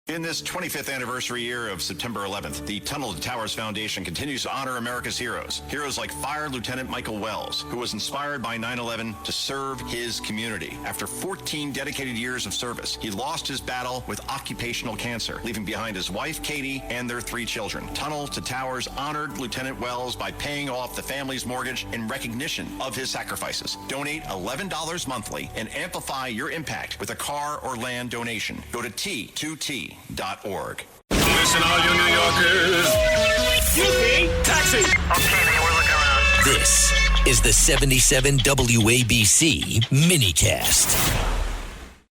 In this 25th anniversary year of September 11th, the Tunnel to Towers Foundation continues to honor America's heroes. Heroes like Fire Lieutenant Michael Wells, who was inspired by 9/11 to serve his community. After 14 dedicated years of service, he lost his battle with occupational cancer, leaving behind his wife, Katie, and their 3 children. Tunnel to Towers honored Lieutenant Wells by paying off the family's mortgage in recognition of his sacrifices. Donate $11 monthly and amplify your impact with a car or land donation. Go to T2T.org. Listen, all you New Yorkers. Excuse me, taxi. Okay, man, we're looking around. This is the 77 WABC minicast.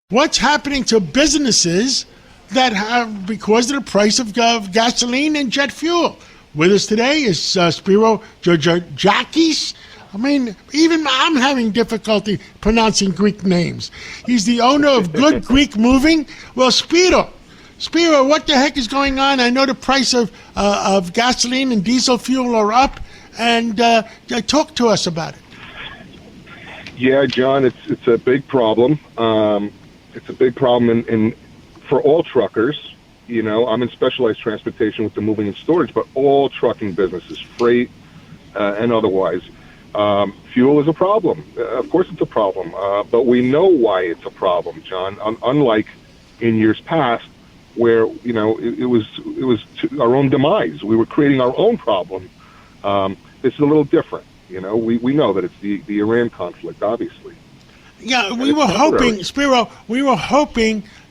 What's happening to businesses that have, because of the price of gasoline and jet fuel? With us today is Spero Georgedakis. I mean, even I'm having difficulty pronouncing Greek names. He's the owner of Good Greek Moving. Well, Spero, what the heck is going on? I know the price of gasoline and diesel fuel are up, and talk to us about it. Yeah, John, it's a big problem. It's a big problem in for all truckers. You know, I'm in specialized transportation with the moving and storage, but all trucking businesses, freight and otherwise. Fuel is a problem. Of course it's a problem, but we know why it's a problem, John. Unlike in years past, where, you know, it was to our own demise. We were creating our own problem. This is a little different. You know, we know that it's the Iran conflict, obviously. Yeah, we were hoping, Spero,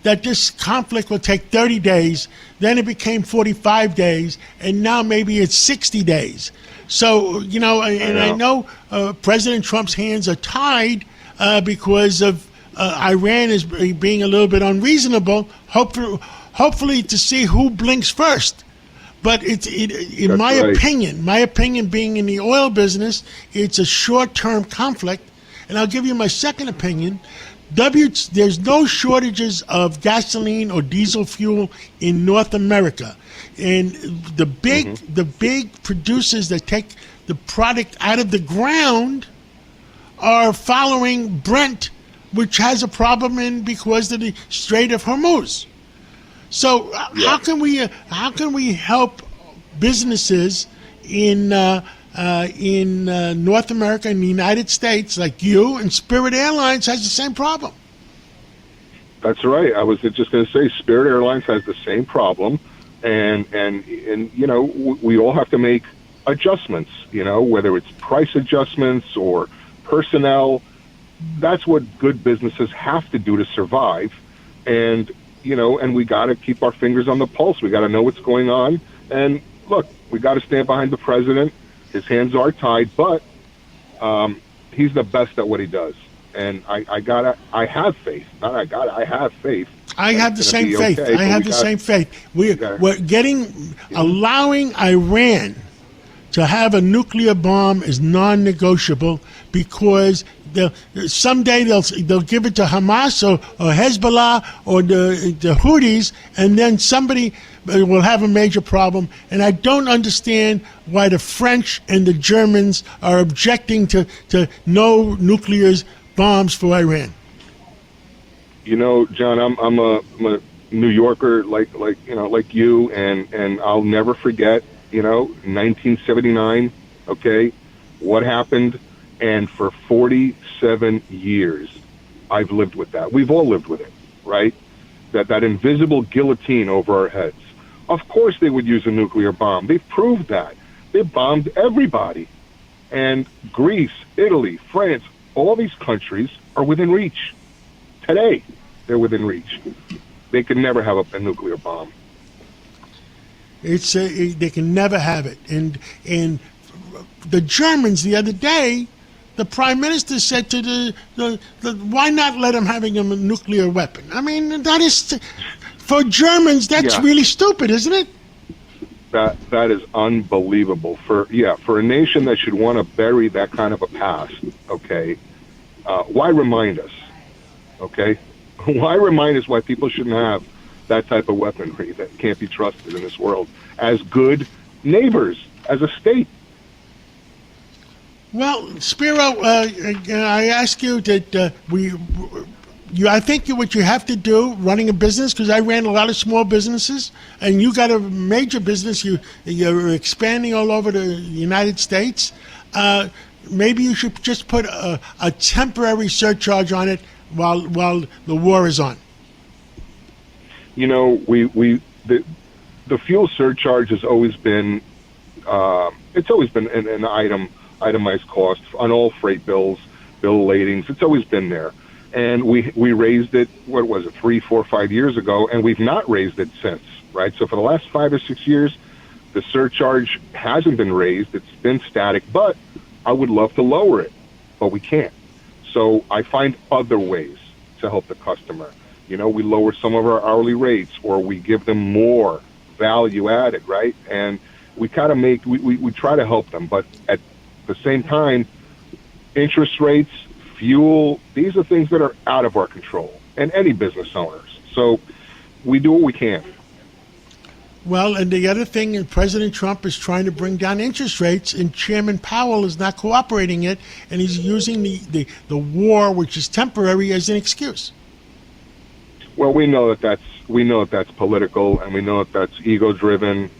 that this conflict would take 30 days, then it became 45 days, and now maybe it's 60 days. So, you know, and I know President Trump's hands are tied because of Iran is being a little bit unreasonable, hopefully to see who blinks first. But in my opinion, being in the oil business, it's a short-term conflict. And I'll give you my second opinion. There's no shortages of gasoline or diesel fuel in North America. And the big producers that take the product out of the ground are following Brent, which has a problem because of the Strait of Hormuz. So how can we help businesses in North America and the United States, like you, and Spirit Airlines has the same problem? That's right. I was just going to say, Spirit Airlines has the same problem, and you know, we all have to make adjustments. You know, whether it's price adjustments or personnel. That's what good businesses have to do to survive, and you know, and we got to keep our fingers on the pulse. We got to know what's going on, and look, we got to stand behind the president. His hands are tied, but he's the best at what he does. And I have faith. I have faith. I have the same faith. I have the same faith. We're allowing Iran to have a nuclear bomb is non-negotiable because someday they'll give it to Hamas or Hezbollah or the Houthis, and then somebody will have a major problem. And I don't understand why the French and the Germans are objecting to no nuclear bombs for Iran. You know, John, I'm a New Yorker like you, and I'll never forget, you know, 1979. Okay, what happened? And for 47 years, I've lived with that. We've all lived with it, right? That invisible guillotine over our heads. Of course they would use a nuclear bomb. They've proved that. They bombed everybody. And Greece, Italy, France, all these countries are within reach. Today, they're within reach. They can never have a nuclear bomb. They can never have it. And the Germans the other day, the prime minister said to the why not let them having a nuclear weapon? I mean, that is, for Germans, that's really stupid, isn't it? That is unbelievable for a nation that should want to bury that kind of a past. Okay, why remind us? Okay, why remind us why people shouldn't have that type of weaponry that can't be trusted in this world as good neighbors, as a state? Well, Spero, I ask you that I think what you have to do, running a business, because I ran a lot of small businesses, and you got a major business. You're expanding all over the United States. Maybe you should just put a temporary surcharge on it while the war is on. You know, the fuel surcharge has always been it's always been an itemized cost on all freight bills, bill ladings. It's always been there. And we raised it, what was it, 3, 4, 5 years ago, and we've not raised it since, right? So for the last 5 or 6 years, the surcharge hasn't been raised. It's been static, but I would love to lower it, but we can't. So I find other ways to help the customer. You know, we lower some of our hourly rates, or we give them more value added, right? And we kind of we try to help them, but at the same time, interest rates, fuel, these are things that are out of our control, and any business owners. So we do what we can. Well, and the other thing, President Trump is trying to bring down interest rates, and Chairman Powell is not cooperating it, and he's using the war, which is temporary, as an excuse. Well, we know that's political, and we know that that's ego-driven.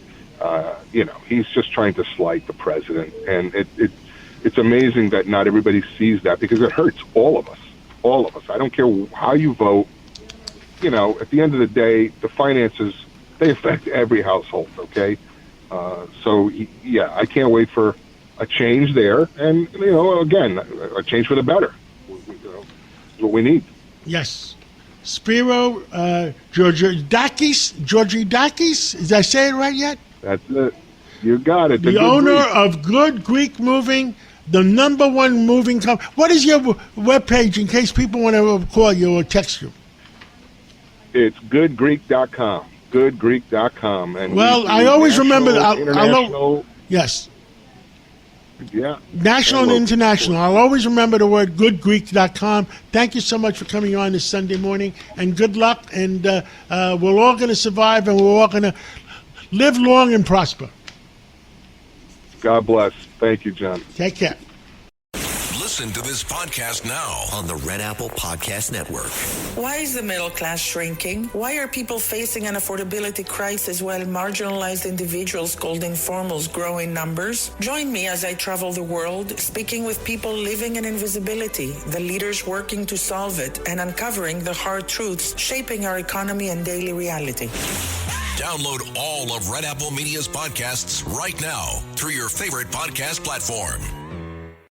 You know, he's just trying to slight the president, and it's amazing that not everybody sees that, because it hurts all of us. All of us. I don't care how you vote. You know, at the end of the day, the finances, they affect every household, okay? So, yeah, I can't wait for a change there. And, you know, again, a change for the better. You know, is what we need. Yes. Spero Georgedakis, did I say it right yet? That's it. You got it. The owner of Good Greek Moving, the #1 moving company. What is your webpage in case people want to call you or text you? It's goodgreek.com. Goodgreek.com. And well, I always remember that. International. Yes. Yeah. National and international. I'll always remember the word goodgreek.com. Thank you so much for coming on this Sunday morning, and good luck. And we're all going to survive, and we're all going to live long and prosper. God bless. Thank you, John. Take care. Listen to this podcast now On the Red Apple Podcast Network. Why is the middle class shrinking? Why are people facing an affordability crisis while marginalized individuals called informals grow in numbers? Join me as I travel the world, speaking with people living in invisibility, the leaders working to solve it, and uncovering the hard truths shaping our economy and daily reality. Download all of Red Apple Media's podcasts right now through your favorite podcast platform.